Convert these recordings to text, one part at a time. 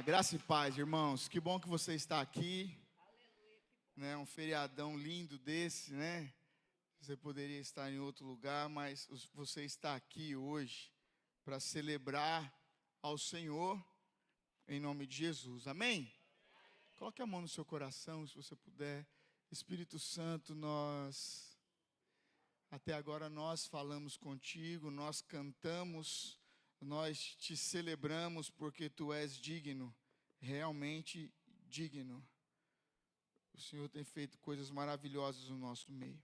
Graça e paz, irmãos. Que bom que você está aqui. Né, um feriadão lindo desse, né? Você poderia estar em outro lugar, mas você está aqui hoje para celebrar ao Senhor em nome de Jesus. Amém? Coloque a mão no seu coração, se você puder. Espírito Santo, até agora nós falamos contigo, nós cantamos, nós te celebramos porque tu és digno, realmente digno. O Senhor tem feito coisas maravilhosas no nosso meio.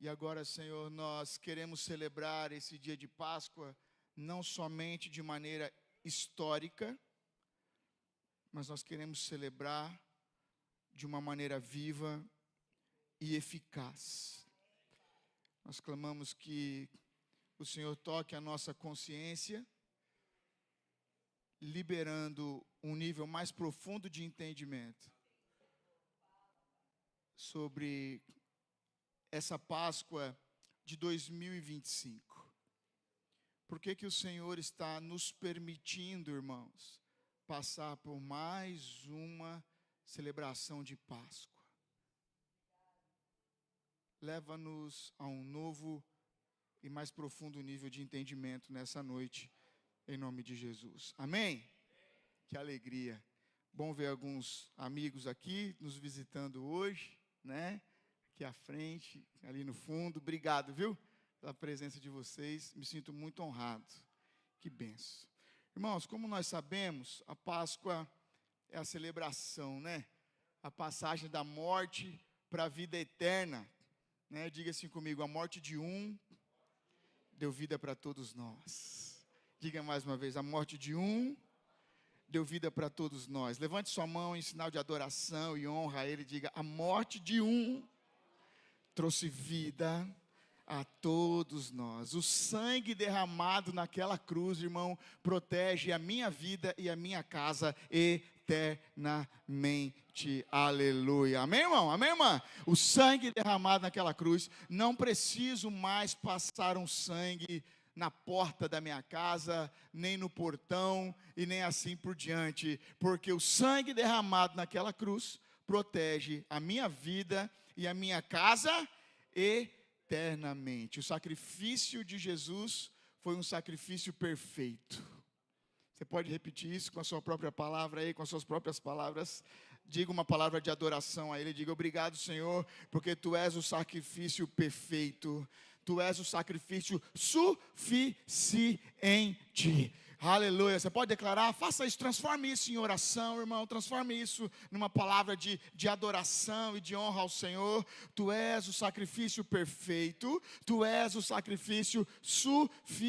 E agora, Senhor, nós queremos celebrar esse dia de Páscoa, não somente de maneira histórica, mas nós queremos celebrar de uma maneira viva e eficaz. Nós clamamos que o Senhor toque a nossa consciência, liberando um nível mais profundo de entendimento sobre essa Páscoa de 2025. Por que o Senhor está nos permitindo, irmãos, passar por mais uma celebração de Páscoa? Leva-nos a um novo e mais profundo nível de entendimento nessa noite, em nome de Jesus. Amém? Que alegria. Bom ver alguns amigos aqui nos visitando hoje, né? Aqui à frente, ali no fundo. Obrigado, viu? Pela presença de vocês. Me sinto muito honrado. Que benção. Irmãos, como nós sabemos, a Páscoa é a celebração, né? A passagem da morte para a vida eterna. Né? Diga assim comigo, a morte de um deu vida para todos nós. Diga mais uma vez, a morte de um deu vida para todos nós. Levante sua mão em sinal de adoração e honra a Ele. Diga, a morte de um trouxe vida a todos nós. O sangue derramado naquela cruz, irmão, protege a minha vida e a minha casa eternamente. Aleluia. Amém, irmão? Amém, irmã? O sangue derramado naquela cruz, não preciso mais passar um sangue na porta da minha casa, nem no portão e nem assim por diante, porque o sangue derramado naquela cruz protege a minha vida e a minha casa eternamente. O sacrifício de Jesus foi um sacrifício perfeito. Você pode repetir isso com a sua própria palavra aí, com as suas próprias palavras. Diga uma palavra de adoração a Ele. Diga, obrigado, Senhor, porque Tu és o sacrifício perfeito. Tu és o sacrifício suficiente. Aleluia. Você pode declarar? Faça isso, transforme isso em oração, irmão. Transforme isso numa palavra de adoração e de honra ao Senhor. Tu és o sacrifício perfeito. Tu és o sacrifício suficiente.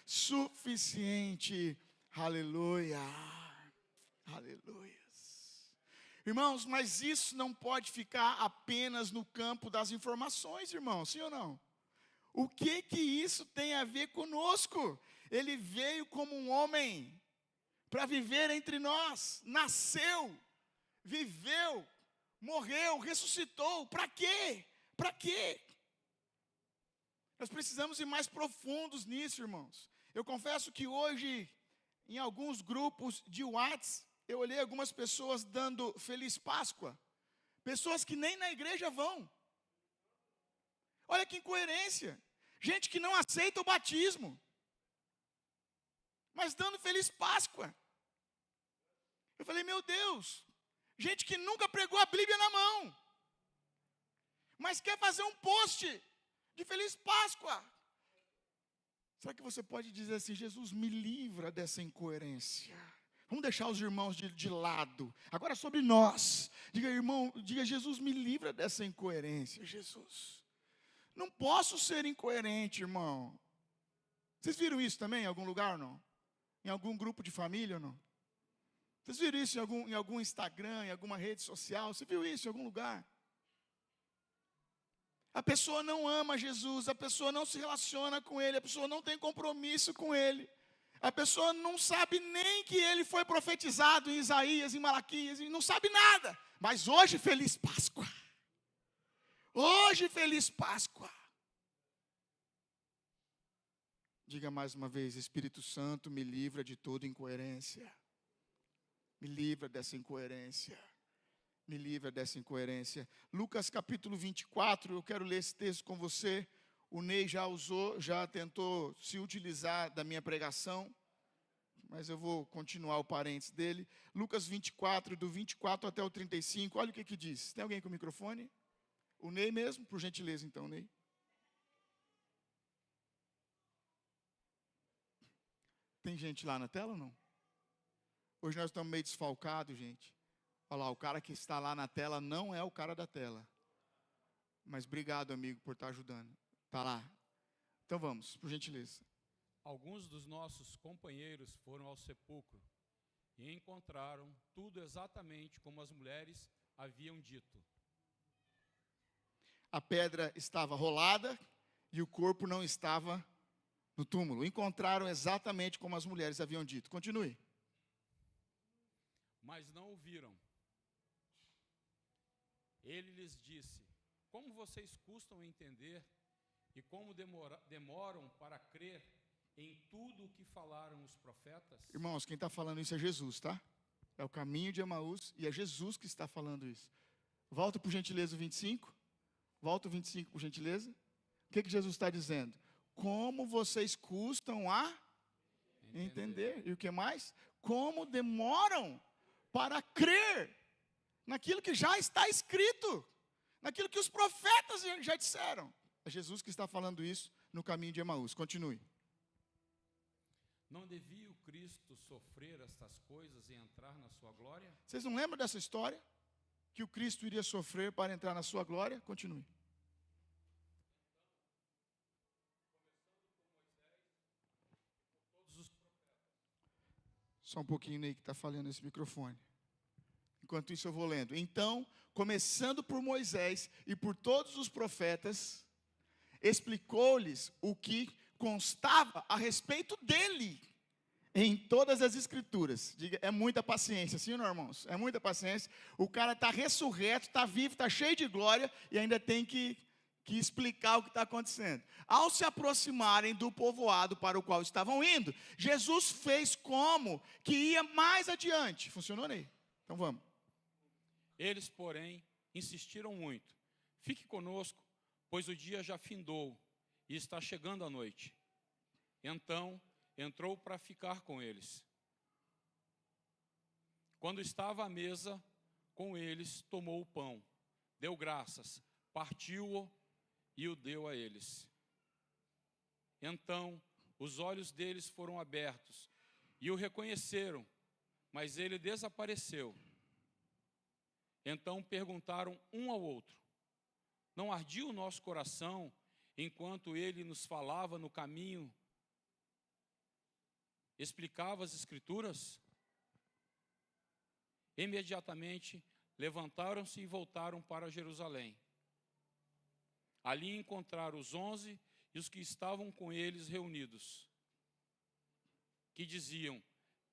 Suficiente. Aleluia. Aleluia. Irmãos, mas isso não pode ficar apenas no campo das informações, irmãos. Sim ou não? O que isso tem a ver conosco? Ele veio como um homem para viver entre nós, nasceu, viveu, morreu, ressuscitou. Para quê? Para quê? Nós precisamos ir mais profundos nisso, irmãos. Eu confesso que hoje, em alguns grupos de WhatsApp, eu olhei algumas pessoas dando Feliz Páscoa, pessoas que nem na igreja vão. Olha que incoerência, gente que não aceita o batismo, mas dando Feliz Páscoa. Eu falei, meu Deus, gente que nunca pregou a Bíblia na mão, mas quer fazer um post de Feliz Páscoa. Será que você pode dizer assim, Jesus, me livra dessa incoerência? Vamos deixar os irmãos de lado. Agora sobre nós. Diga, irmão, diga, Jesus, me livra dessa incoerência, Jesus. Não posso ser incoerente, irmão. Vocês viram isso também em algum lugar ou não? Em algum grupo de família ou não? Vocês viram isso em algum Instagram, em alguma rede social? Você viu isso em algum lugar? A pessoa não ama Jesus, a pessoa não se relaciona com Ele, a pessoa não tem compromisso com Ele. A pessoa não sabe nem que Ele foi profetizado em Isaías, em Malaquias, não sabe nada. Mas hoje, Feliz Páscoa. Hoje, Feliz Páscoa. Diga mais uma vez: Espírito Santo, me livra de toda incoerência. Me livra dessa incoerência. Me livra dessa incoerência. Lucas capítulo 24, eu quero ler esse texto com você. O Ney já tentou se utilizar da minha pregação, mas eu vou continuar o parênteses dele. Lucas 24, do 24 até o 35, olha o que diz. Tem alguém com o microfone? O Ney mesmo, por gentileza então, Ney. Tem gente lá na tela ou não? Hoje nós estamos meio desfalcados, gente. Olha lá, o cara que está lá na tela não é o cara da tela. Mas obrigado, amigo, por estar ajudando. Está lá. Então vamos, por gentileza. Alguns dos nossos companheiros foram ao sepulcro e encontraram tudo exatamente como as mulheres haviam dito. A pedra estava rolada e o corpo não estava no túmulo. Encontraram exatamente como as mulheres haviam dito. Continue. Mas não o viram. Ele lhes disse: como vocês custam entender e como demoram para crer em tudo o que falaram os profetas? Irmãos, quem está falando isso é Jesus, tá? É o caminho de Emaús e é Jesus que está falando isso. Volta por gentileza o 25. Volta o 25 por gentileza. O que Jesus está dizendo? Como vocês custam a entender. E o que mais? Como demoram para crer naquilo que já está escrito, naquilo que os profetas já disseram. É Jesus que está falando isso no caminho de Emaús. Continue. Não devia o Cristo sofrer estas coisas e entrar na sua glória? Vocês não lembram dessa história? Que o Cristo iria sofrer para entrar na sua glória? Continue. Só um pouquinho aí que está falhando esse microfone. Enquanto isso eu vou lendo. Então, começando por Moisés e por todos os profetas, explicou-lhes o que constava a respeito dele em todas as escrituras. Diga, é muita paciência, sim ou não, irmãos? É muita paciência. O cara está ressurreto, está vivo, está cheio de glória e ainda tem que explicar o que está acontecendo. Ao se aproximarem do povoado para o qual estavam indo, Jesus fez como que ia mais adiante. Funcionou, Ney? Então vamos. Eles, porém, insistiram muito. Fique conosco, pois o dia já findou e está chegando a noite. Então, entrou para ficar com eles. Quando estava à mesa com eles, tomou o pão, deu graças, partiu-o e o deu a eles. Então, os olhos deles foram abertos e o reconheceram, mas ele desapareceu. Então perguntaram um ao outro: não ardia o nosso coração enquanto ele nos falava no caminho, explicava as Escrituras? Imediatamente levantaram-se e voltaram para Jerusalém. Ali encontraram os 11 e os que estavam com eles reunidos, que diziam: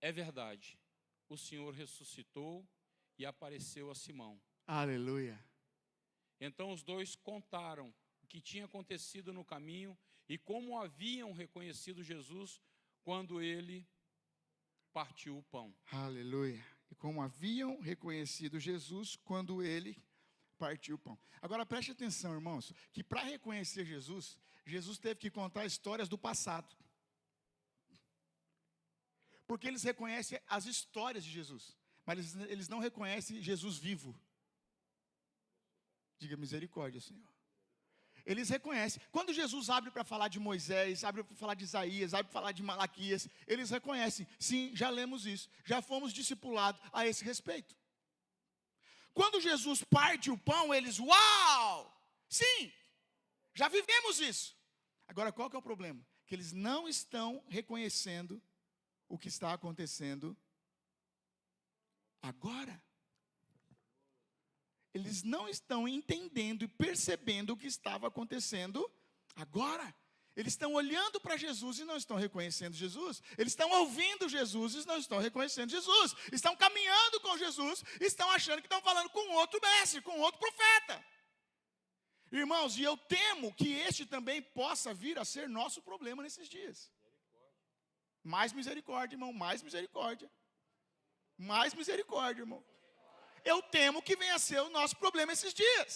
é verdade, o Senhor ressuscitou e apareceu a Simão. Aleluia. Então os dois contaram o que tinha acontecido no caminho e como haviam reconhecido Jesus quando ele partiu o pão. Aleluia. E como haviam reconhecido Jesus quando ele partiu o pão. Agora preste atenção, irmãos, que para reconhecer Jesus, Jesus teve que contar histórias do passado. Porque eles reconhecem as histórias de Jesus, mas eles não reconhecem Jesus vivo. Diga misericórdia, Senhor. Eles reconhecem. Quando Jesus abre para falar de Moisés, abre para falar de Isaías, abre para falar de Malaquias, eles reconhecem. Sim, já lemos isso. Já fomos discipulados a esse respeito. Quando Jesus parte o pão, eles, uau! Sim, já vivemos isso. Agora, qual que é o problema? Que eles não estão reconhecendo o que está acontecendo agora. Eles não estão entendendo e percebendo o que estava acontecendo agora. Eles estão olhando para Jesus e não estão reconhecendo Jesus. Eles estão ouvindo Jesus e não estão reconhecendo Jesus. Estão caminhando com Jesus e estão achando que estão falando com outro mestre, com outro profeta. Irmãos, e eu temo que este também possa vir a ser nosso problema nesses dias. Mais misericórdia, irmão, mais misericórdia. Mais misericórdia, irmão. Eu temo que venha a ser o nosso problema esses dias.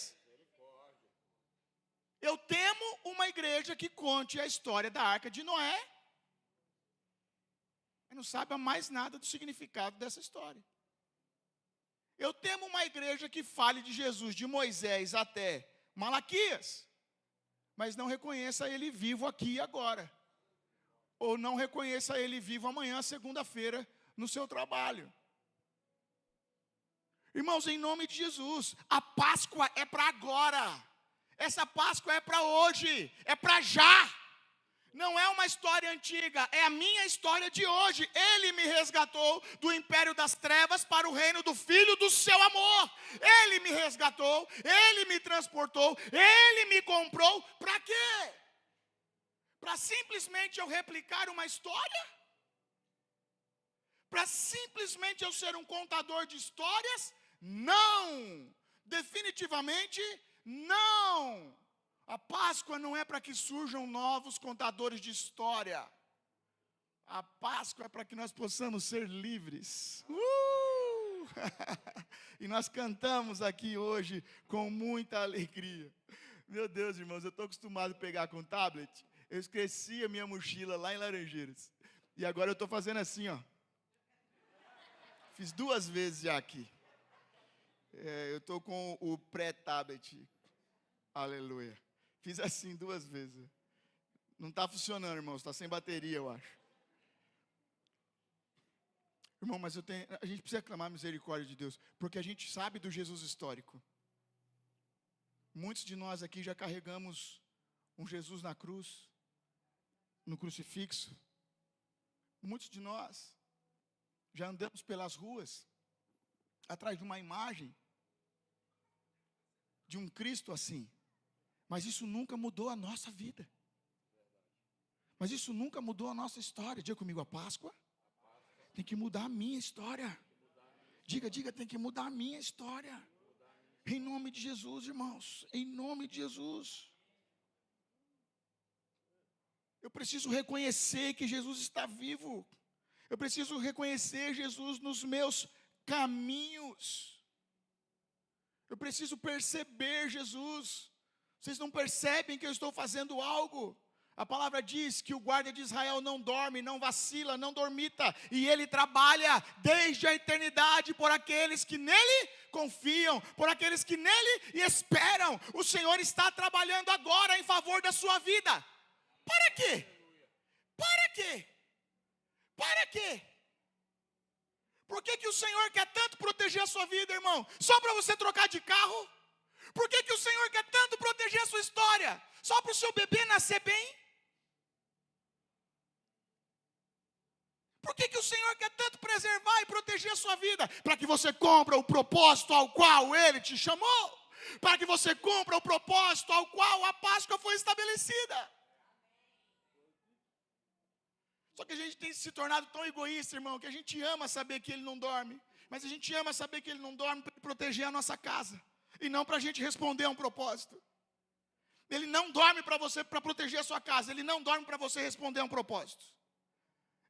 Eu temo uma igreja que conte a história da Arca de Noé e não saiba mais nada do significado dessa história. Eu temo uma igreja que fale de Jesus, de Moisés até Malaquias, mas não reconheça ele vivo aqui e agora. Ou não reconheça ele vivo amanhã, segunda-feira, no seu trabalho. Irmãos, em nome de Jesus, a Páscoa é para agora. Essa Páscoa é para hoje, é para já. Não é uma história antiga, é a minha história de hoje. Ele me resgatou do império das trevas para o reino do Filho do seu amor. Ele me resgatou, Ele me transportou, Ele me comprou. Para quê? Para simplesmente eu replicar uma história? Para simplesmente eu ser um contador de histórias? Não! Definitivamente não! A Páscoa não é para que surjam novos contadores de história. A Páscoa é para que nós possamos ser livres. E nós cantamos aqui hoje com muita alegria. Meu Deus, irmãos, eu estou acostumado a pegar com tablet. Eu esqueci a minha mochila lá em Laranjeiras. E agora eu estou fazendo assim, ó. Fiz 2 vezes já aqui. Eu estou com o pré-tablet. Aleluia. Fiz assim 2 vezes. Não está funcionando, irmãos. Está sem bateria, eu acho. Irmão, mas a gente precisa clamar a misericórdia de Deus. Porque a gente sabe do Jesus histórico. Muitos de nós aqui já carregamos um Jesus na cruz. No crucifixo. Muitos de nós já andamos pelas ruas. Atrás de uma imagem. De um Cristo assim. Mas isso nunca mudou a nossa vida. Mas isso nunca mudou a nossa história. Diga comigo, a Páscoa tem que mudar a minha história. Diga, tem que mudar a minha história. Em nome de Jesus, irmãos. Em nome de Jesus. Eu preciso reconhecer que Jesus está vivo. Eu preciso reconhecer Jesus nos meus caminhos. Eu preciso perceber Jesus. Vocês não percebem que eu estou fazendo algo? A palavra diz que o guarda de Israel não dorme, não vacila, não dormita. E ele trabalha desde a eternidade por aqueles que nele confiam, por aqueles que nele esperam. O Senhor está trabalhando agora em favor da sua vida. Para quê? Para quê? Para quê? Por que o Senhor quer tanto proteger a sua vida, irmão? Só para você trocar de carro? Por que o Senhor quer tanto proteger a sua história? Só para o seu bebê nascer bem? Por que o Senhor quer tanto preservar e proteger a sua vida? Para que você cumpra o propósito ao qual Ele te chamou. Para que você cumpra o propósito ao qual a Páscoa foi estabelecida. Só que a gente tem se tornado tão egoísta, irmão, que a gente ama saber que Ele não dorme. Mas a gente ama saber que Ele não dorme para proteger a nossa casa. E não para a gente responder a um propósito. Ele não dorme para você, para proteger a sua casa. Ele não dorme para você responder a um propósito.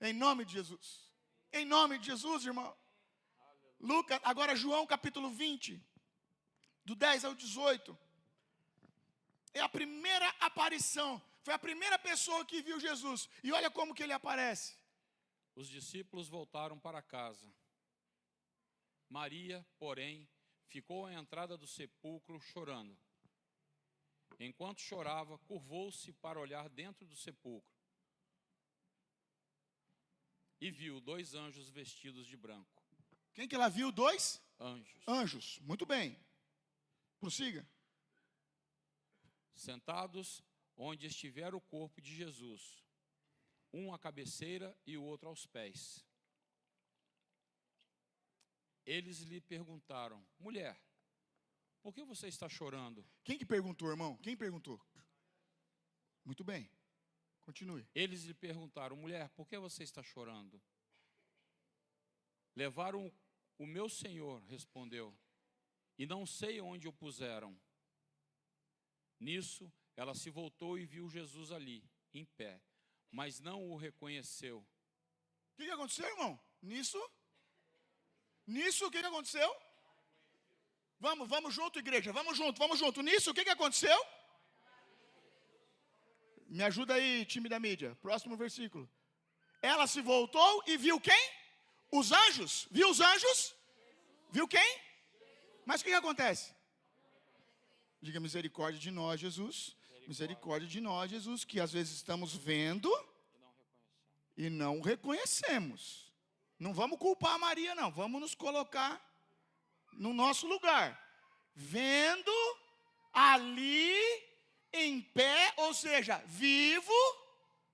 Em nome de Jesus. Em nome de Jesus, irmão. Lucas, agora João capítulo 20. Do 10 ao 18. É a primeira aparição. Foi a primeira pessoa que viu Jesus. E olha como que ele aparece. Os discípulos voltaram para casa. Maria, porém, ficou à entrada do sepulcro chorando. Enquanto chorava, curvou-se para olhar dentro do sepulcro. E viu 2 anjos vestidos de branco. Quem que ela viu? 2? Anjos. Anjos. Muito bem. Prossiga. Sentados onde estivera o corpo de Jesus. Um à cabeceira e o outro aos pés. Eles lhe perguntaram: mulher, por que você está chorando? Quem que perguntou, irmão? Quem perguntou? Muito bem. Continue. Eles lhe perguntaram: mulher, por que você está chorando? Levaram o meu Senhor, respondeu, e não sei onde o puseram. Nisso, ela se voltou e viu Jesus ali, em pé, mas não o reconheceu. O que aconteceu, irmão? Nisso, o que aconteceu? Vamos junto, igreja, vamos junto. Nisso, o que aconteceu? Me ajuda aí, time da mídia. Próximo versículo. Ela se voltou e viu quem? Os anjos. Viu os anjos? Viu quem? Mas o que acontece? Diga misericórdia de nós, Jesus. Misericórdia de nós, Jesus, que às vezes estamos vendo e não reconhecemos. Não vamos culpar a Maria, não. Vamos nos colocar no nosso lugar. Vendo ali em pé, ou seja, vivo,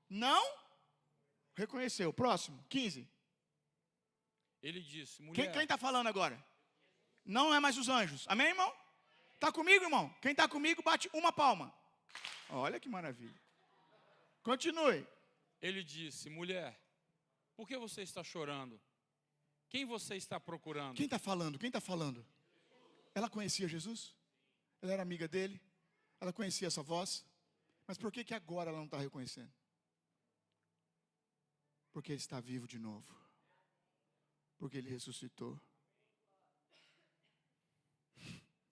não reconheceu. Próximo, 15. Ele disse, mulher... Quem está falando agora? Não é mais os anjos. Amém, irmão? Está comigo, irmão? Quem está comigo, bate uma palma. Olha que maravilha. Continue. Ele disse, mulher, por que você está chorando? Quem você está procurando? Quem está falando? Quem está falando? Ela conhecia Jesus? Ela era amiga dele? Ela conhecia essa voz? Mas por que agora ela não está reconhecendo? Porque ele está vivo de novo. Porque ele ressuscitou.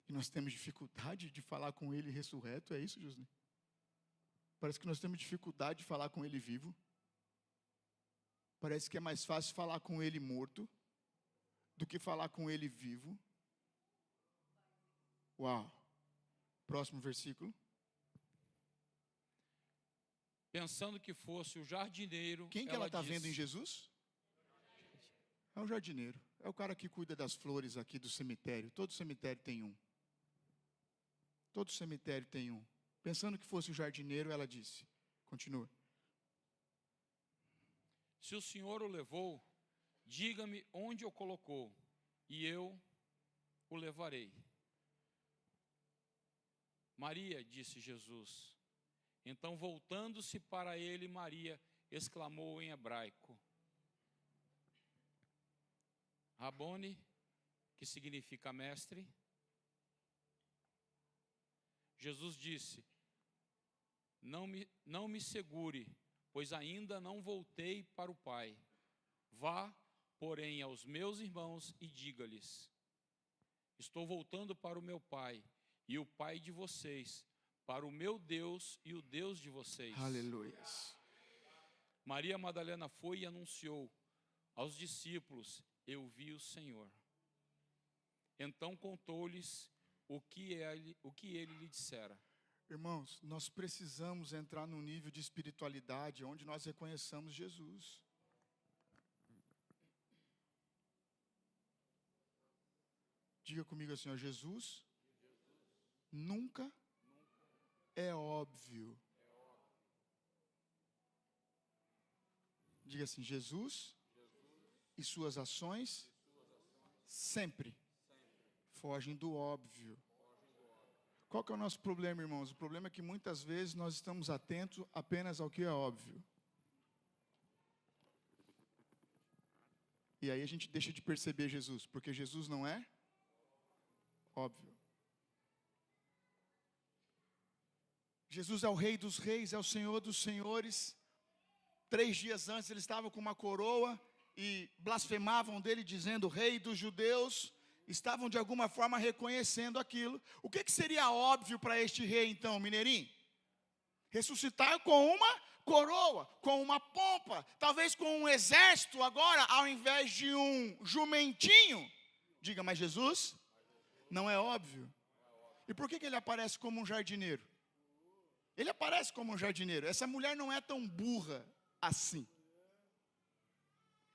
E nós temos dificuldade de falar com ele ressurreto, é isso, José? Parece que nós temos dificuldade de falar com ele vivo. Parece que é mais fácil falar com ele morto do que falar com ele vivo. Uau. Próximo versículo. Pensando que fosse o jardineiro. Quem que ela está vendo em Jesus? É o jardineiro. É o cara que cuida das flores aqui do cemitério. Todo cemitério tem um. Todo cemitério tem um. Pensando que fosse o jardineiro, ela disse. Continua. Se o Senhor o levou, diga-me onde o colocou, e eu o levarei. Maria, disse Jesus. Então, voltando-se para ele, Maria exclamou em hebraico. Rabone, que significa mestre. Jesus disse, não me segure, pois ainda não voltei para o Pai. Vá, porém, aos meus irmãos e diga-lhes, estou voltando para o meu Pai e o Pai de vocês, para o meu Deus e o Deus de vocês. Aleluia. Maria Madalena foi e anunciou aos discípulos, eu vi o Senhor. Então contou-lhes o que ele lhe dissera. Irmãos, nós precisamos entrar num nível de espiritualidade onde nós reconheçamos Jesus. Diga comigo assim, ó, Jesus nunca é óbvio. Diga assim, Jesus e suas ações sempre fogem do óbvio. Qual que é o nosso problema, irmãos? O problema é que muitas vezes nós estamos atentos apenas ao que é óbvio. E aí a gente deixa de perceber Jesus, porque Jesus não é óbvio. Jesus é o Rei dos Reis, é o Senhor dos Senhores. 3 dias antes ele estava com uma coroa e blasfemavam dele dizendo Rei dos Judeus. Estavam de alguma forma reconhecendo aquilo. O que seria óbvio para este rei então, Mineirinho? Ressuscitar com uma coroa, com uma pompa, talvez com um exército agora, ao invés de um jumentinho. Diga, mas Jesus não é óbvio. E por que ele aparece como um jardineiro? Ele aparece como um jardineiro. Essa mulher não é tão burra assim.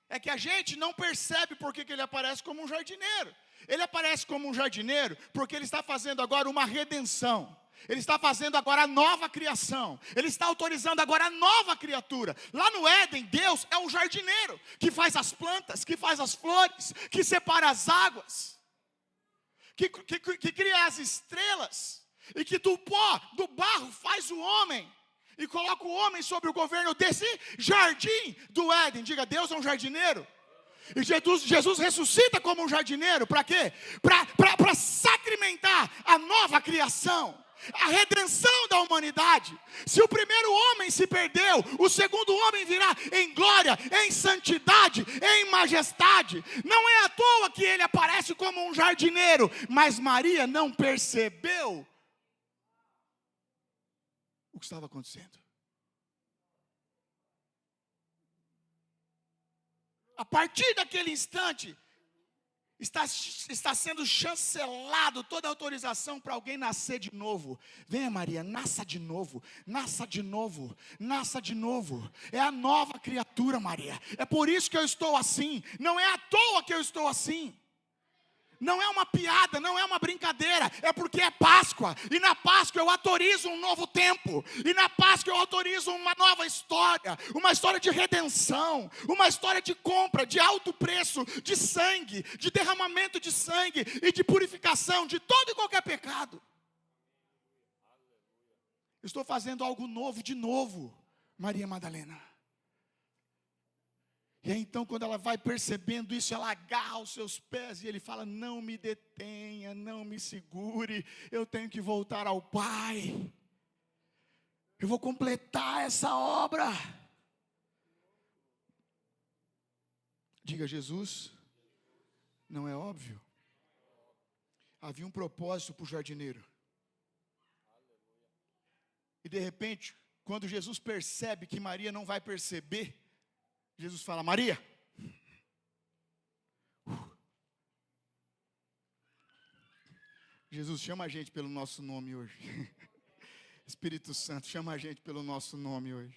É que a gente não percebe por que ele aparece como um jardineiro. Ele aparece como um jardineiro porque ele está fazendo agora uma redenção. Ele está fazendo agora a nova criação. Ele está autorizando agora a nova criatura. Lá no Éden, Deus é o jardineiro que faz as plantas, que faz as flores, que separa as águas, que cria as estrelas e que do pó, do barro, faz o homem e coloca o homem sobre o governo desse jardim do Éden. Diga, Deus é um jardineiro. E Jesus ressuscita como um jardineiro, para quê? Para sacramentar a nova criação. A redenção da humanidade. Se o primeiro homem se perdeu, o segundo homem virá em glória, em santidade, em majestade. Não é à toa que ele aparece como um jardineiro, mas Maria não percebeu o que estava acontecendo. A partir daquele instante, está sendo chancelado toda a autorização para alguém nascer de novo. Venha, Maria, nasça de novo, nasça de novo, nasça de novo. É a nova criatura, Maria. É por isso que eu estou assim. Não é à toa que eu estou assim. Não é uma piada, não é uma brincadeira, é porque é Páscoa. E na Páscoa eu autorizo um novo tempo. E na Páscoa eu autorizo uma nova história. Uma história de redenção. Uma história de compra, de alto preço, de sangue, de derramamento de sangue e de purificação de todo e qualquer pecado. Eu estou fazendo algo novo de novo, Maria Madalena. E aí, então, quando ela vai percebendo isso, ela agarra os seus pés e ele fala: não me detenha, não me segure, eu tenho que voltar ao Pai. Eu vou completar essa obra. Diga: Jesus, não é óbvio? Havia um propósito para o jardineiro. E de repente, quando Jesus percebe que Maria não vai perceber, Jesus fala: Maria. Jesus, chama a gente pelo nosso nome hoje. Espírito Santo, chama a gente pelo nosso nome hoje.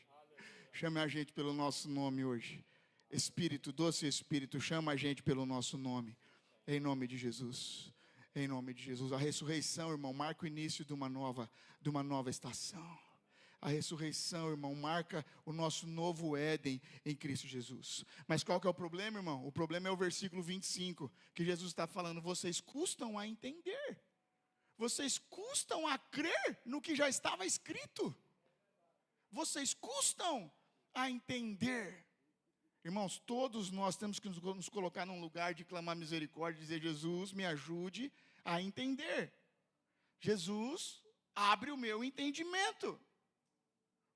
Chama a gente pelo nosso nome hoje. Espírito, doce Espírito, chama a gente pelo nosso nome. Em nome de Jesus. Em nome de Jesus. A ressurreição, irmão, marca o início de uma nova estação. A ressurreição, irmão, marca o nosso novo Éden em Cristo Jesus. Mas qual que é o problema, irmão? O problema é o versículo 25, que Jesus está falando: vocês custam a entender. Vocês custam a crer no que já estava escrito. Vocês custam a entender. Irmãos, todos nós temos que nos colocar num lugar de clamar misericórdia, dizer: Jesus, me ajude a entender. Jesus, abre o meu entendimento,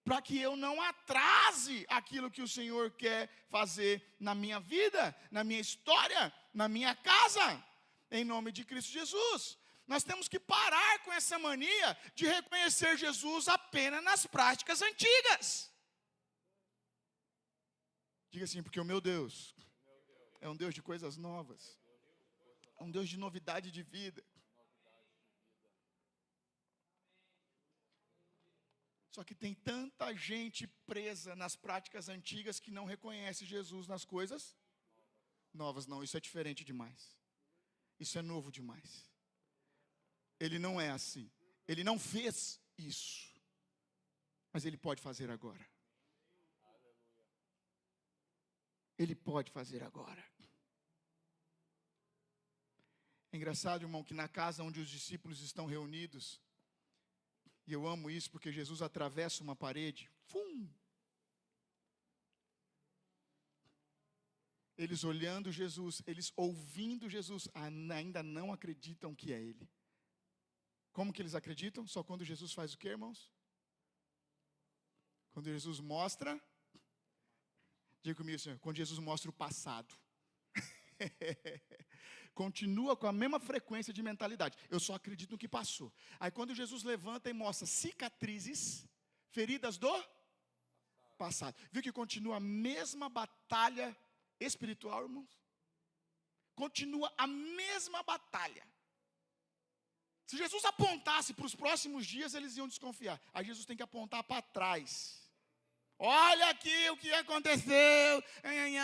para que eu não atrase aquilo que o Senhor quer fazer na minha vida, na minha história, na minha casa, em nome de Cristo Jesus. Nós temos que parar com essa mania de reconhecer Jesus apenas nas práticas antigas. Diga assim: porque o meu Deus é um Deus de coisas novas, é um Deus de novidade de vida. Só que tem tanta gente presa nas práticas antigas que não reconhece Jesus nas coisas novas. Não, isso é diferente demais. Isso é novo demais. Ele não é assim. Ele não fez isso. Mas ele pode fazer agora. Ele pode fazer agora. É engraçado, irmão, que na casa onde os discípulos estão reunidos, e eu amo isso porque Jesus atravessa uma parede. Eles olhando Jesus, eles ouvindo Jesus, ainda não acreditam que é Ele. Como que eles acreditam? Só quando Jesus faz o quê, irmãos? Quando Jesus mostra, diga comigo, Senhor, quando Jesus mostra o passado. Continua com a mesma frequência de mentalidade. Eu só acredito no que passou. Aí quando Jesus levanta e mostra cicatrizes, feridas do passado. Viu que continua a mesma batalha espiritual, irmãos? Continua a mesma batalha. Se Jesus apontasse para os próximos dias, eles iam desconfiar. Aí Jesus tem que apontar para trás. Olha aqui o que aconteceu.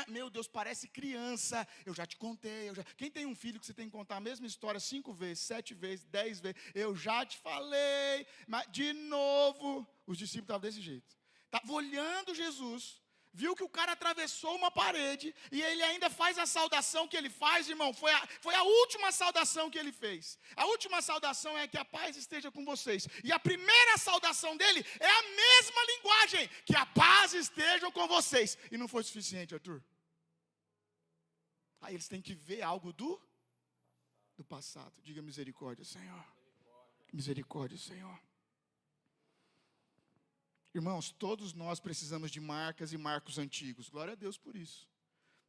Meu Deus, parece criança. Eu já te contei. Quem tem um filho que você tem que contar a mesma história 5 vezes, 7 vezes, 10 vezes? Eu já te falei. Mas de novo, os discípulos estavam desse jeito. Estavam olhando Jesus. Viu que o cara atravessou uma parede e ele ainda faz a saudação que ele faz, irmão. Foi a última saudação que ele fez. A última saudação é que a paz esteja com vocês. E a primeira saudação dele é a mesma linguagem, que a paz esteja com vocês. E não foi suficiente, Arthur. Aí eles têm que ver algo do passado. Diga: misericórdia, Senhor. Misericórdia, Senhor. Irmãos, todos nós precisamos de marcas e marcos antigos. Glória a Deus por isso.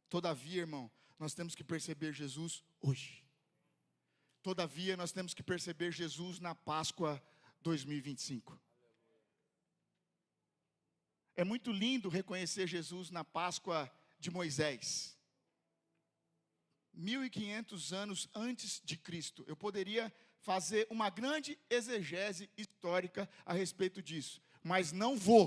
Todavia, irmão, nós temos que perceber Jesus hoje. Todavia, nós temos que perceber Jesus na Páscoa 2025. É muito lindo reconhecer Jesus na Páscoa de Moisés. 1500 anos antes de Cristo. Eu poderia fazer uma grande exegese histórica a respeito disso, mas não vou.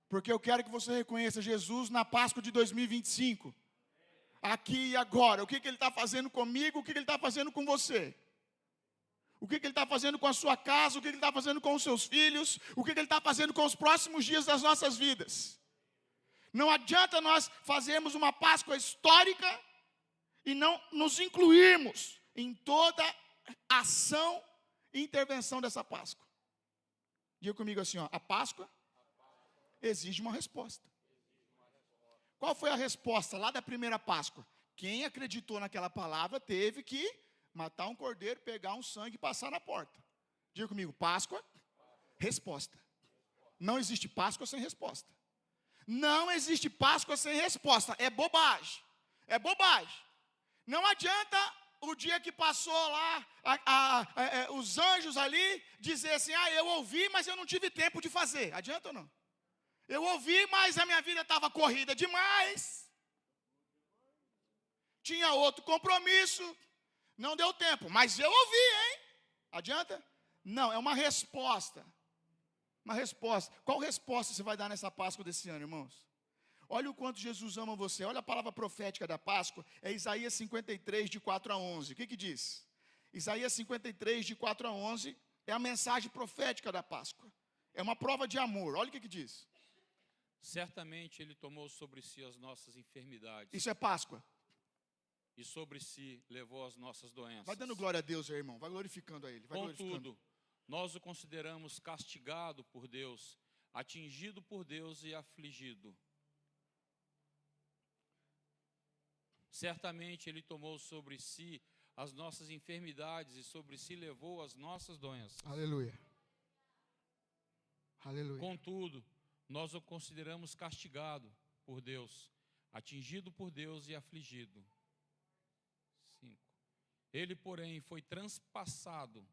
Porque eu quero que você reconheça Jesus na Páscoa de 2025. Aqui e agora. O que Ele está fazendo comigo, o que Ele está fazendo com você. O que Ele está fazendo com a sua casa, o que Ele está fazendo com os seus filhos, o que Ele está fazendo com os próximos dias das nossas vidas. Não adianta nós fazermos uma Páscoa histórica e não nos incluirmos em toda ação e intervenção dessa Páscoa. Diga comigo assim, ó, a Páscoa exige uma resposta. Qual foi a resposta lá da primeira Páscoa? Quem acreditou naquela palavra teve que matar um cordeiro, pegar um sangue e passar na porta. Diga comigo, Páscoa, resposta. Não existe Páscoa sem resposta. Não existe Páscoa sem resposta. É bobagem. É bobagem. Não adianta o dia que passou lá, os anjos ali, dizer assim, eu ouvi, mas eu não tive tempo de fazer. Adianta ou não? Eu ouvi, mas a minha vida estava corrida demais. Tinha outro compromisso. Não deu tempo, mas eu ouvi, hein? Adianta? Não, é uma resposta. Uma resposta. Qual resposta você vai dar nessa Páscoa desse ano, irmãos? Olha o quanto Jesus ama você. Olha a palavra profética da Páscoa. É Isaías 53, de 4 a 11. O que diz? Isaías 53, de 4 a 11, é a mensagem profética da Páscoa. É uma prova de amor. Olha o que diz. Certamente Ele tomou sobre si as nossas enfermidades. Isso é Páscoa. E sobre si levou as nossas doenças. Vai dando glória a Deus, irmão. Vai glorificando a Ele. Contudo, nós o consideramos castigado por Deus, atingido por Deus e afligido. Certamente Ele tomou sobre si as nossas enfermidades e sobre si levou as nossas doenças. Aleluia. Aleluia. Contudo, nós o consideramos castigado por Deus, atingido por Deus e afligido. 5. Ele, porém, foi traspassado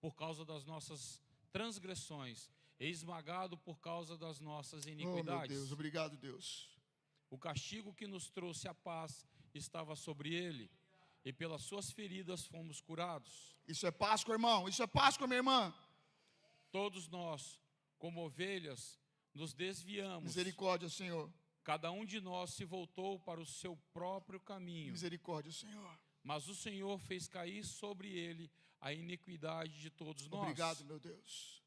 por causa das nossas transgressões e esmagado por causa das nossas iniquidades. Oh, meu Deus, obrigado, Deus. O castigo que nos trouxe a paz estava sobre ele, e pelas suas feridas fomos curados. Isso é Páscoa, irmão. Isso é Páscoa, minha irmã. Todos nós, como ovelhas, nos desviamos. Misericórdia, Senhor. Cada um de nós se voltou para o seu próprio caminho. Misericórdia, Senhor. Mas o Senhor fez cair sobre ele a iniquidade de todos nós. Obrigado, meu Deus.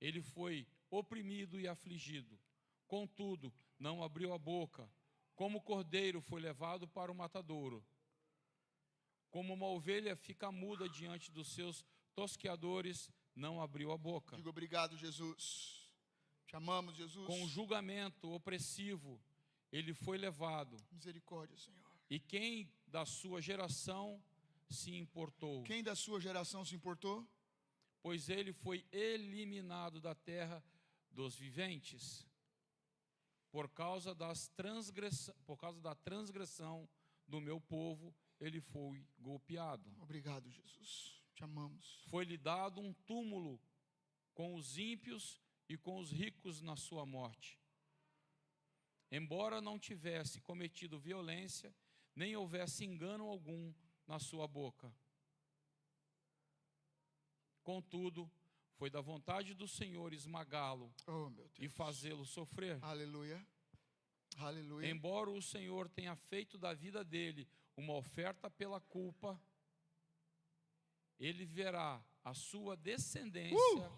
Ele foi oprimido e afligido. Contudo, não abriu a boca. Como o cordeiro foi levado para o matadouro. Como uma ovelha fica muda diante dos seus tosqueadores, não abriu a boca. Digo obrigado, Jesus. Te amamos, Jesus. Com o julgamento opressivo, ele foi levado. Misericórdia, Senhor. E quem da sua geração se importou? Quem da sua geração se importou? Pois ele foi eliminado da terra dos viventes. Por causa da transgressão do meu povo, ele foi golpeado. Obrigado, Jesus. Te amamos. Foi-lhe dado um túmulo com os ímpios e com os ricos na sua morte. Embora não tivesse cometido violência, nem houvesse engano algum na sua boca. Contudo, foi da vontade do Senhor esmagá-lo e fazê-lo sofrer. Aleluia. Aleluia. Embora o Senhor tenha feito da vida dele uma oferta pela culpa, ele verá a sua descendência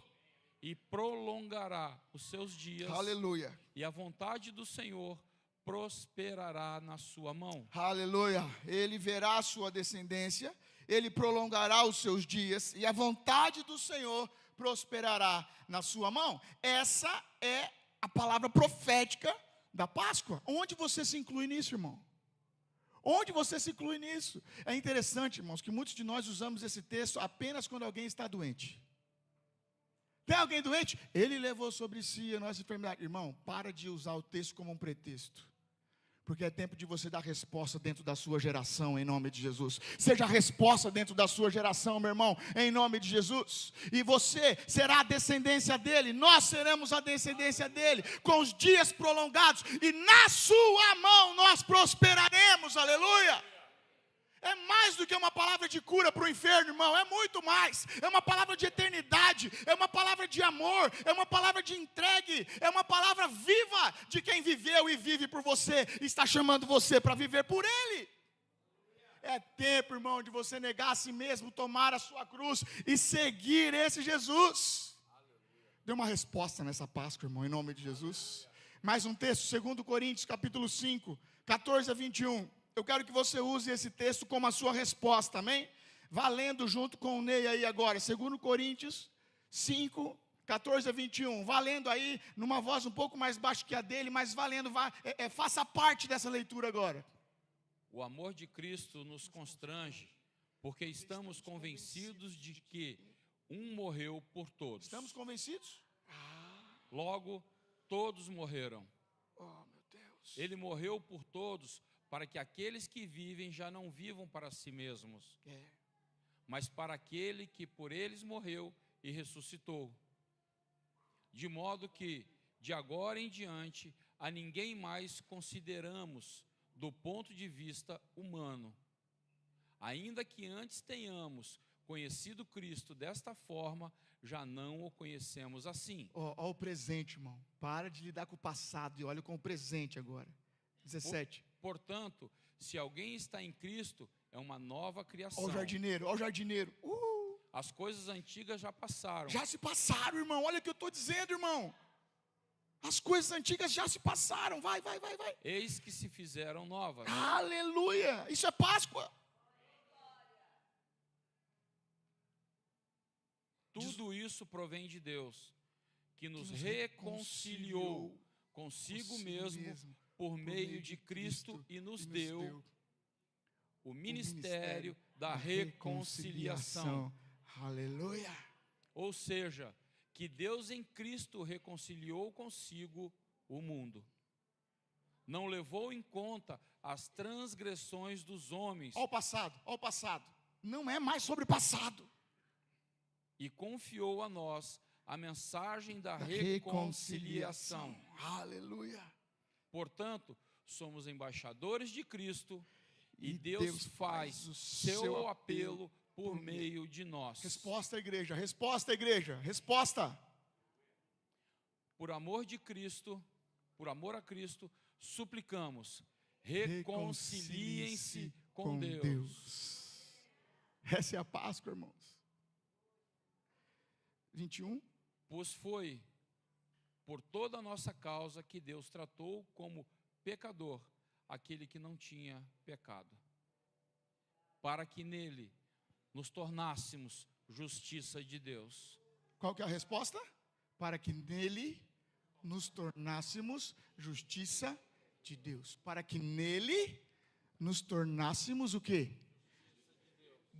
e prolongará os seus dias. Aleluia. E a vontade do Senhor prosperará na sua mão. Aleluia. Ele verá a sua descendência, ele prolongará os seus dias e a vontade do Senhor prosperará na sua mão. Essa é a palavra profética da Páscoa. Onde você se inclui nisso, irmão? Onde você se inclui nisso? É interessante, irmãos, que muitos de nós usamos esse texto apenas quando alguém está doente. Tem alguém doente? Ele levou sobre si a nossa enfermidade. Irmão, para de usar o texto como um pretexto. Porque é tempo de você dar resposta dentro da sua geração, em nome de Jesus. Seja a resposta dentro da sua geração, meu irmão, em nome de Jesus. E você será a descendência dele, nós seremos a descendência dele, com os dias prolongados, e na sua mão nós prosperaremos, aleluia. É mais do que uma palavra de cura para o inferno, irmão, é muito mais. É uma palavra de eternidade, é uma palavra de amor, é uma palavra de entregue, é uma palavra viva de quem viveu e vive por você, está chamando você para viver por ele. É tempo, irmão, de você negar a si mesmo, tomar a sua cruz e seguir esse Jesus. Dê uma resposta nessa Páscoa, irmão, em nome de Jesus. Mais um texto, 2 Coríntios, capítulo 5, 14 a 21. Eu quero que você use esse texto como a sua resposta, amém? Valendo junto com o Ney aí agora, 2 Coríntios 5, 14 a 21. Valendo aí, numa voz um pouco mais baixa que a dele, mas valendo, faça parte dessa leitura agora. O amor de Cristo nos constrange, porque estamos convencidos de que um morreu por todos. Estamos convencidos? Logo, todos morreram. Oh, meu Deus. Ele morreu por todos, para que aqueles que vivem já não vivam para si mesmos, mas para aquele que por eles morreu e ressuscitou. De modo que, de agora em diante, a ninguém mais consideramos do ponto de vista humano. Ainda que antes tenhamos conhecido Cristo desta forma, já não o conhecemos assim. Ó o presente, irmão. Para de lidar com o passado e olha com o presente agora. 17. Portanto, se alguém está em Cristo, é uma nova criação. Ó o jardineiro, ó o jardineiro. As coisas antigas já passaram. Já se passaram, irmão. Olha o que eu estou dizendo, irmão. As coisas antigas já se passaram. Vai. Eis que se fizeram novas. Aleluia. Isso é Páscoa. Tudo isso provém de Deus, que nos reconciliou consigo mesmo por meio de Cristo e nos deu o ministério da reconciliação. Aleluia. Ou seja, que Deus em Cristo reconciliou consigo o mundo. Não levou em conta as transgressões dos homens. Olha o passado. Não é mais sobre passado. E confiou a nós a mensagem da reconciliação. Aleluia. Portanto, somos embaixadores de Cristo e Deus faz o seu apelo por meio de nós. Resposta, igreja. Resposta. Por amor de Cristo, por amor a Cristo, suplicamos, reconciliem-se com Deus. Essa é a Páscoa, irmãos. 21. Pois foi por toda a nossa causa que Deus tratou como pecador aquele que não tinha pecado, para que nele nos tornássemos justiça de Deus. Qual que é a resposta? Para que nele nos tornássemos justiça de Deus. Para que nele nos tornássemos o quê?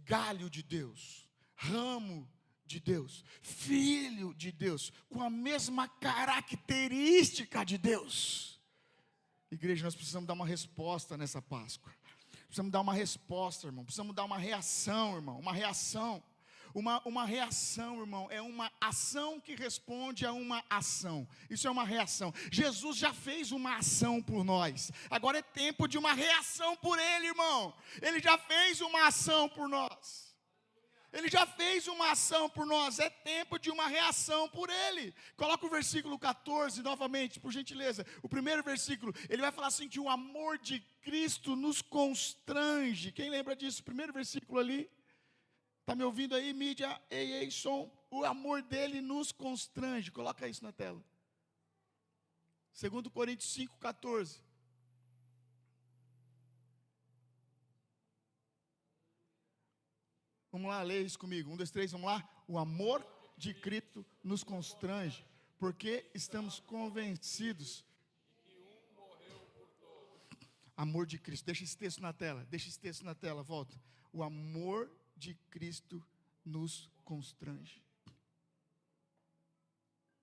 Galho de Deus, ramo de Deus, filho de Deus, com a mesma característica de Deus. Igreja, nós precisamos dar uma resposta nessa Páscoa. Precisamos dar uma resposta, irmão. Precisamos dar uma reação, irmão. Uma reação. Uma reação, irmão, é uma ação que responde a uma ação. Isso é uma reação. Jesus já fez uma ação por nós. Agora é tempo de uma reação por Ele, irmão. Ele já fez uma ação por nós. Ele já fez uma ação por nós, é tempo de uma reação por Ele. Coloca o versículo 14 novamente, por gentileza. O primeiro versículo, ele vai falar assim que o amor de Cristo nos constrange. Quem lembra disso? O primeiro versículo ali. Está me ouvindo aí, mídia? Ei, som. O amor dele nos constrange. Coloca isso na tela. 2 Coríntios 5, 14. Vamos lá, leia isso comigo. 1, 2, 3, vamos lá. O amor de Cristo nos constrange, porque estamos convencidos. Amor de Cristo. Deixa esse texto na tela. Volta. O amor de Cristo nos constrange.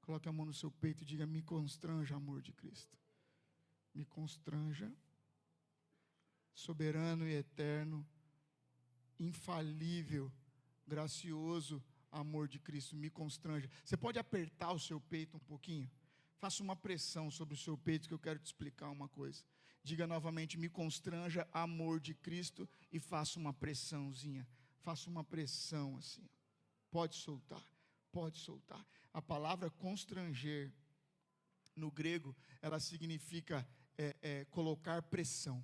Coloque a mão no seu peito e diga: me constranja, amor de Cristo. Me constranja, soberano e eterno, infalível, gracioso amor de Cristo, me constranja. Você pode apertar o seu peito um pouquinho? Faça uma pressão sobre o seu peito que eu quero te explicar uma coisa. Diga novamente: me constranja, amor de Cristo, e faça uma pressãozinha. Faça uma pressão assim. Pode soltar, pode soltar. A palavra constranger, no grego, ela significa colocar pressão.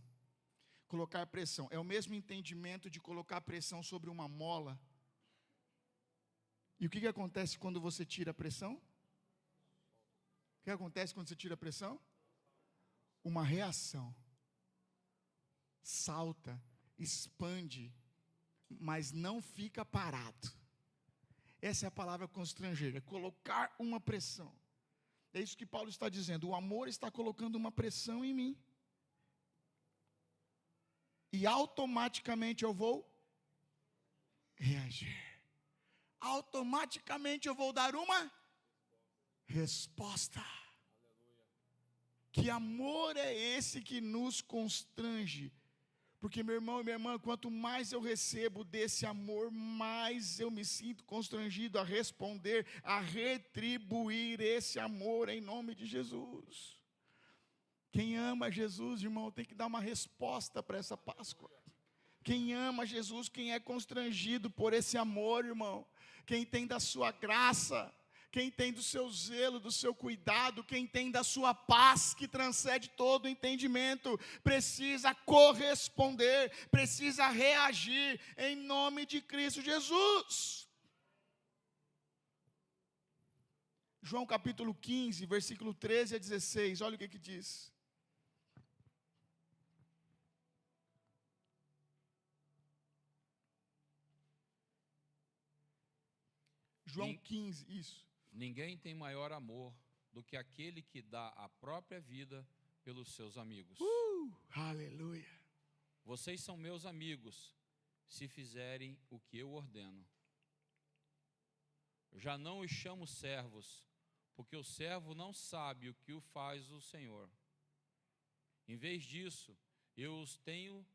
Colocar pressão. É o mesmo entendimento de colocar pressão sobre uma mola. E o que acontece quando você tira a pressão? O que acontece quando você tira a pressão? Uma reação. Salta, expande, mas não fica parado. Essa é a palavra constranger, é colocar uma pressão. É isso que Paulo está dizendo. O amor está colocando uma pressão em mim. E automaticamente eu vou reagir. Automaticamente eu vou dar uma resposta. Que amor é esse que nos constrange? Porque, meu irmão e minha irmã, quanto mais eu recebo desse amor, mais eu me sinto constrangido a responder, a retribuir esse amor em nome de Jesus. Quem ama Jesus, irmão, tem que dar uma resposta para essa Páscoa. Quem ama Jesus, quem é constrangido por esse amor, irmão, quem tem da sua graça, quem tem do seu zelo, do seu cuidado, quem tem da sua paz que transcende todo o entendimento, precisa corresponder, precisa reagir em nome de Cristo Jesus. João capítulo 15, versículo 13 a 16, olha o que diz. João 15, isso. Ninguém tem maior amor do que aquele que dá a própria vida pelos seus amigos. Aleluia. Vocês são meus amigos, se fizerem o que eu ordeno. Já não os chamo servos, porque o servo não sabe o que o faz o Senhor. Em vez disso, eu os tenho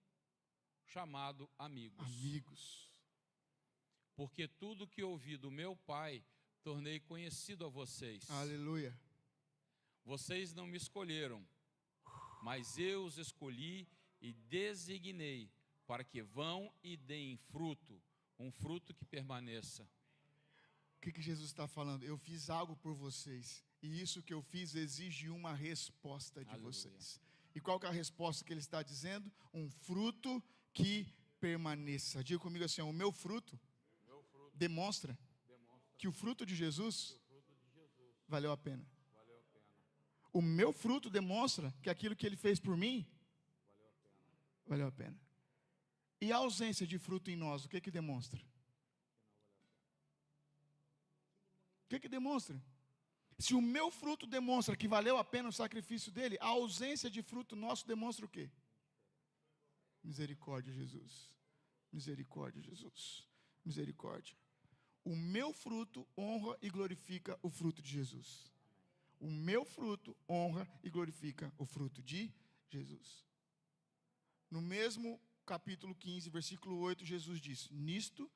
chamado amigos. Amigos. Porque tudo que ouvi do meu Pai, tornei conhecido a vocês. Aleluia. Vocês não me escolheram, mas eu os escolhi e designei para que vão e deem fruto, um fruto que permaneça. O que Jesus está falando? Eu fiz algo por vocês, e isso que eu fiz exige uma resposta de Aleluia. vocês. E qual que é a resposta que ele está dizendo? Um fruto que permaneça. Diga comigo assim: o meu fruto demonstra que o fruto de Jesus valeu a pena. O meu fruto demonstra que aquilo que ele fez por mim valeu a pena. E a ausência de fruto em nós, o que demonstra? O que demonstra? Se o meu fruto demonstra que valeu a pena o sacrifício dele, a ausência de fruto nosso demonstra o quê? Misericórdia, Jesus. Misericórdia, Jesus. Misericórdia. O meu fruto honra e glorifica o fruto de Jesus. O meu fruto honra e glorifica o fruto de Jesus. No mesmo capítulo 15, versículo 8, Jesus disse: nisto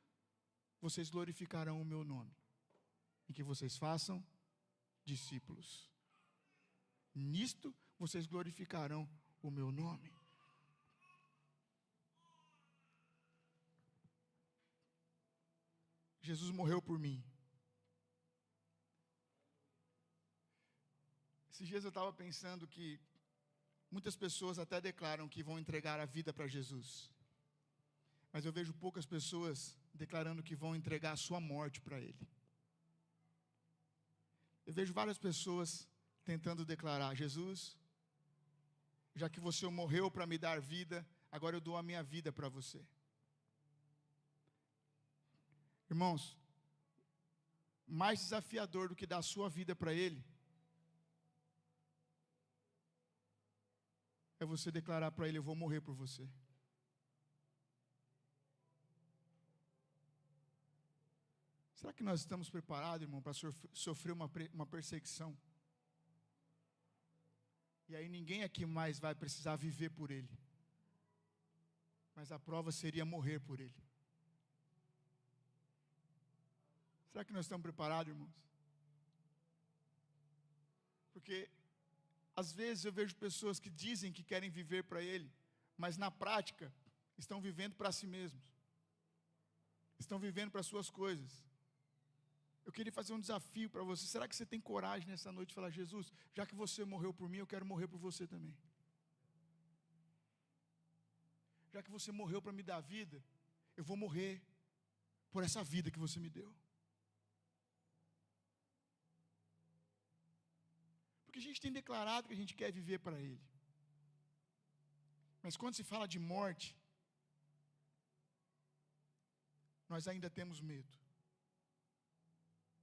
vocês glorificarão o meu nome, em que vocês façam discípulos. Nisto vocês glorificarão o meu nome. Jesus morreu por mim. Esses dias eu estava pensando que muitas pessoas até declaram que vão entregar a vida para Jesus. Mas eu vejo poucas pessoas declarando que vão entregar a sua morte para Ele. Eu vejo várias pessoas tentando declarar: Jesus, já que você morreu para me dar vida, agora eu dou a minha vida para você. Irmãos, mais desafiador do que dar a sua vida para Ele, é você declarar para Ele: eu vou morrer por você. Será que nós estamos preparados, irmão, para sofrer uma perseguição? E aí ninguém aqui mais vai precisar viver por ele. Mas a prova seria morrer por ele. Será que nós estamos preparados, irmãos? Porque às vezes eu vejo pessoas que dizem que querem viver para ele, mas na prática estão vivendo para si mesmos. Estão vivendo para suas coisas. Eu queria fazer um desafio para você. Será que você tem coragem nessa noite de falar: Jesus, já que você morreu por mim, eu quero morrer por você também. Já que você morreu para me dar vida, eu vou morrer por essa vida que você me deu. Porque a gente tem declarado que a gente quer viver para Ele. Mas quando se fala de morte, nós ainda temos medo.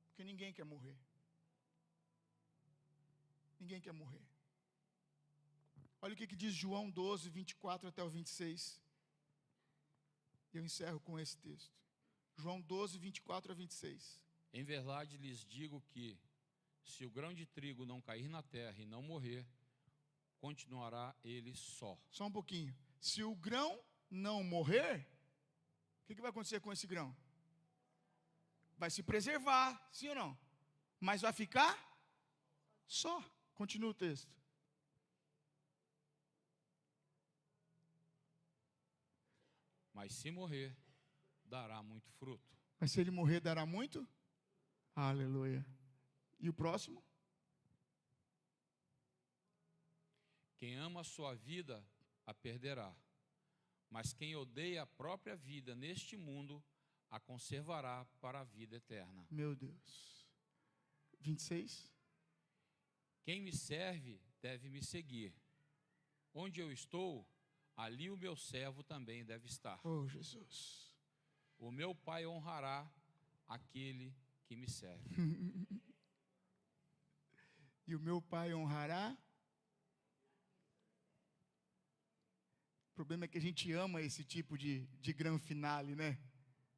Porque ninguém quer morrer. Ninguém quer morrer. Olha o que diz João 12, 24 até o 26. E eu encerro com esse texto. João 12, 24 a 26. Em verdade lhes digo que, se o grão de trigo não cair na terra e não morrer, continuará ele só. Só um pouquinho. Se o grão não morrer, o que vai acontecer com esse grão? Vai se preservar, sim ou não? Mas vai ficar só. Continua o texto. Mas se morrer, dará muito fruto. Mas se ele morrer, dará muito? Aleluia. E o próximo? Quem ama a sua vida, a perderá. Mas quem odeia a própria vida neste mundo, a conservará para a vida eterna. Meu Deus. 26. Quem me serve deve me seguir. Onde eu estou, ali o meu servo também deve estar. Oh, Jesus. O meu Pai honrará aquele que me serve. E o meu Pai honrará. O problema é que a gente ama esse tipo de grande finale, né?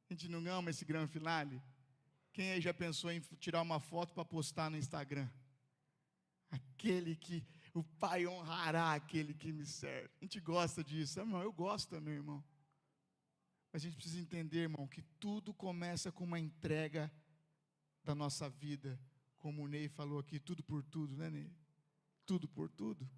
A gente não ama esse grande finale. Quem aí já pensou em tirar uma foto para postar no Instagram? Aquele que o Pai honrará aquele que me serve. A gente gosta disso, irmão. Eu gosto também, irmão. Mas a gente precisa entender, irmão, que tudo começa com uma entrega da nossa vida. Como o Ney falou aqui, tudo por tudo, né, Ney? Tudo por tudo.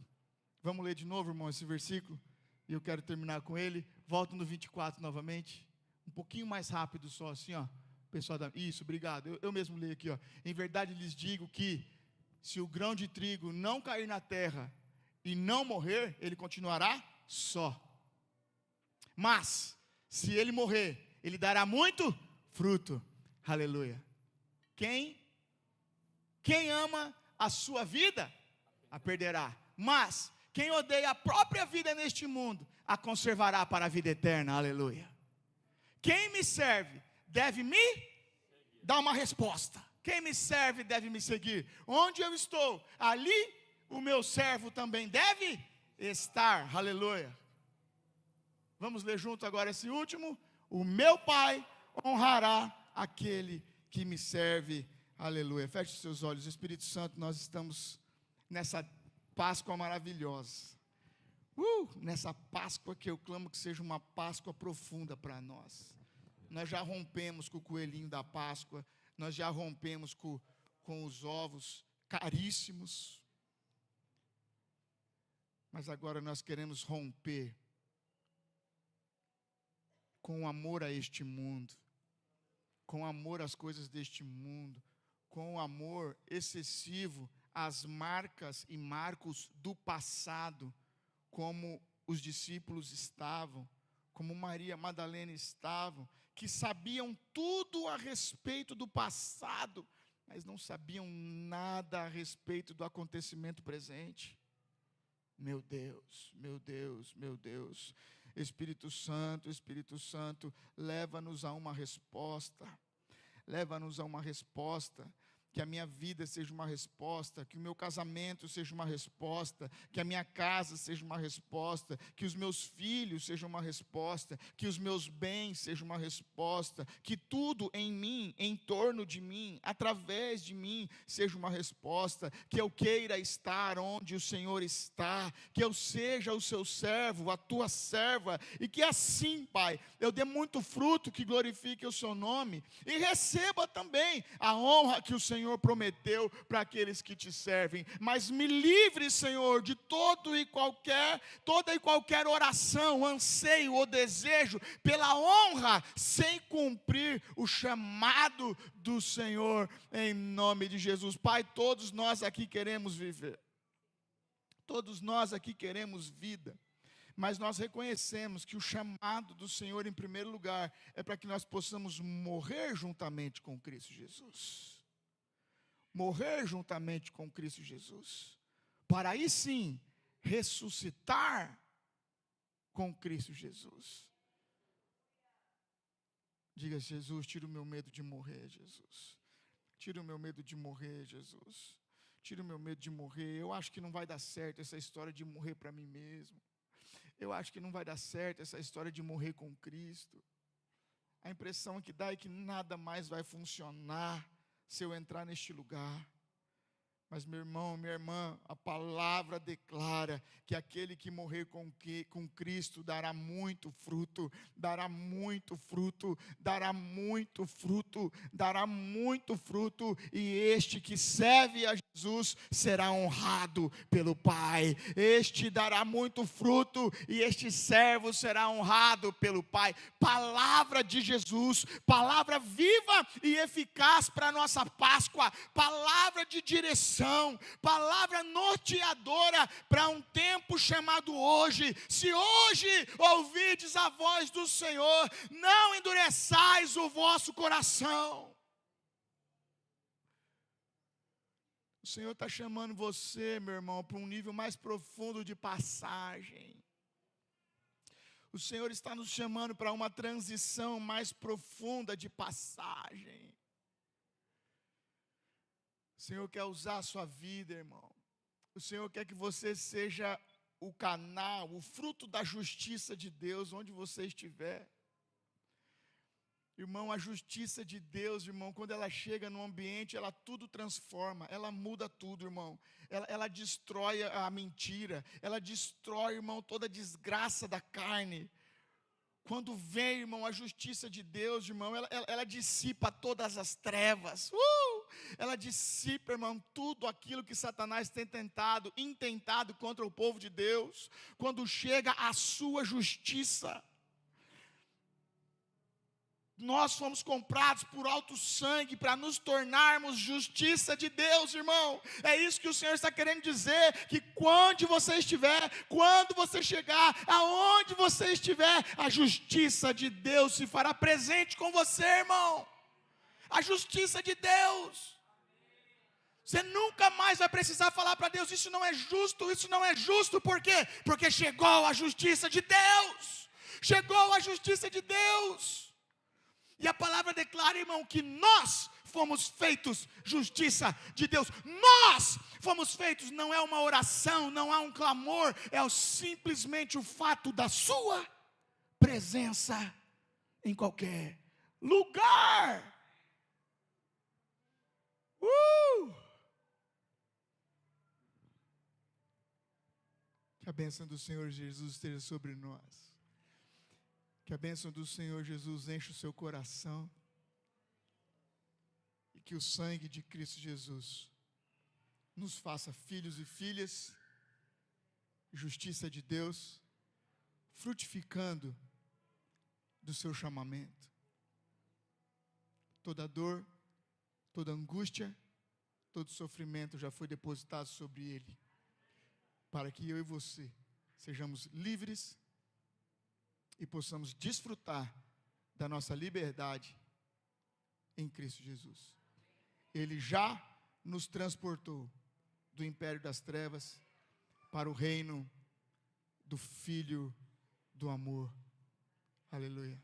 Vamos ler de novo, irmão, esse versículo. E eu quero terminar com ele. Volta no 24 novamente. Um pouquinho mais rápido só, assim, ó. Pessoal da... Isso, obrigado. Eu mesmo leio aqui, ó. Em verdade lhes digo que, se o grão de trigo não cair na terra e não morrer, ele continuará só. Mas, se ele morrer, ele dará muito fruto. Aleluia. Quem ama a sua vida, a perderá. Mas, quem odeia a própria vida neste mundo, a conservará para a vida eterna. Aleluia. Quem me serve deve me dar uma resposta. Quem me serve deve me seguir. Onde eu estou, ali o meu servo também deve estar. Aleluia. Vamos ler junto agora esse último. O meu Pai honrará aquele que me serve. Aleluia. Feche os seus olhos. Espírito Santo, nós estamos nessa Páscoa maravilhosa. Nessa Páscoa que eu clamo que seja uma Páscoa profunda para nós. Nós já rompemos com o coelhinho da Páscoa. Nós já rompemos com os ovos caríssimos. Mas agora nós queremos romper com amor a este mundo, com amor às coisas deste mundo, com amor excessivo às marcas e marcos do passado, como os discípulos estavam, como Maria Madalena estavam, que sabiam tudo a respeito do passado, mas não sabiam nada a respeito do acontecimento presente. Meu Deus, meu Deus, meu Deus. Espírito Santo, leva-nos a uma resposta. Leva-nos a uma resposta que a minha vida seja uma resposta, que o meu casamento seja uma resposta, que a minha casa seja uma resposta, que os meus filhos sejam uma resposta, que os meus bens sejam uma resposta, que tudo em mim, em torno de mim, através de mim, seja uma resposta, que eu queira estar onde o Senhor está, que eu seja o seu servo, a tua serva, e que assim, Pai, eu dê muito fruto que glorifique o seu nome, e receba também a honra que o Senhor prometeu para aqueles que te servem. Mas me livre, Senhor, de toda e qualquer oração, anseio ou desejo pela honra, sem cumprir o chamado do Senhor, em nome de Jesus. Pai, todos nós aqui queremos viver, todos nós aqui queremos vida, mas nós reconhecemos que o chamado do Senhor, em primeiro lugar, é para que nós possamos morrer juntamente com Cristo Jesus. Morrer juntamente com Cristo Jesus, para aí sim, ressuscitar com Cristo Jesus. Diga: Jesus, tira o meu medo de morrer, Jesus. Tira o meu medo de morrer, Jesus. Tira o meu medo de morrer. Eu acho que não vai dar certo essa história de morrer para mim mesmo. Eu acho que não vai dar certo essa história de morrer com Cristo. A impressão que dá é que nada mais vai funcionar se eu entrar neste lugar. Mas, meu irmão, minha irmã, a palavra declara que aquele que morrer com Cristo dará muito fruto, dará muito fruto, dará muito fruto, dará muito fruto, e este que serve a Jesus será honrado pelo Pai. Este dará muito fruto, e este servo será honrado pelo Pai. Palavra de Jesus, palavra viva e eficaz para a nossa Páscoa, palavra de direção, palavra norteadora para um tempo chamado hoje. Se hoje ouvirdes a voz do Senhor, não endureçais o vosso coração. O Senhor está chamando você, meu irmão, para um nível mais profundo de passagem. O Senhor está nos chamando para uma transição mais profunda de passagem. O Senhor quer usar a sua vida, irmão. O Senhor quer que você seja o canal, o fruto da justiça de Deus, onde você estiver. Irmão, a justiça de Deus, irmão, quando ela chega no ambiente, ela tudo transforma, ela muda tudo, irmão. Ela destrói a mentira, ela destrói, irmão, toda a desgraça da carne. Quando vem, irmão, a justiça de Deus, irmão, ela dissipa todas as trevas. Ela dissipa, irmão, tudo aquilo que Satanás tem intentado contra o povo de Deus. Quando chega a sua justiça. Nós fomos comprados por alto sangue para nos tornarmos justiça de Deus, irmão. É isso que o Senhor está querendo dizer, que quando você estiver, quando você chegar, aonde você estiver, a justiça de Deus se fará presente com você, irmão. A justiça de Deus. Você nunca mais vai precisar falar para Deus: isso não é justo, isso não é justo. Por quê? Porque chegou a justiça de Deus. Chegou a justiça de Deus. E a palavra declara, irmão, que nós fomos feitos justiça de Deus. Nós fomos feitos, não é uma oração, não há um clamor, é simplesmente o fato da sua presença em qualquer lugar. Que a bênção do Senhor Jesus esteja sobre nós. Que a bênção do Senhor Jesus enche o seu coração. E que o sangue de Cristo Jesus nos faça filhos e filhas, justiça de Deus, frutificando do seu chamamento. Toda dor, toda angústia, todo sofrimento já foi depositado sobre Ele, para que eu e você sejamos livres e possamos desfrutar da nossa liberdade em Cristo Jesus. Ele já nos transportou do império das trevas para o reino do Filho do amor. Aleluia.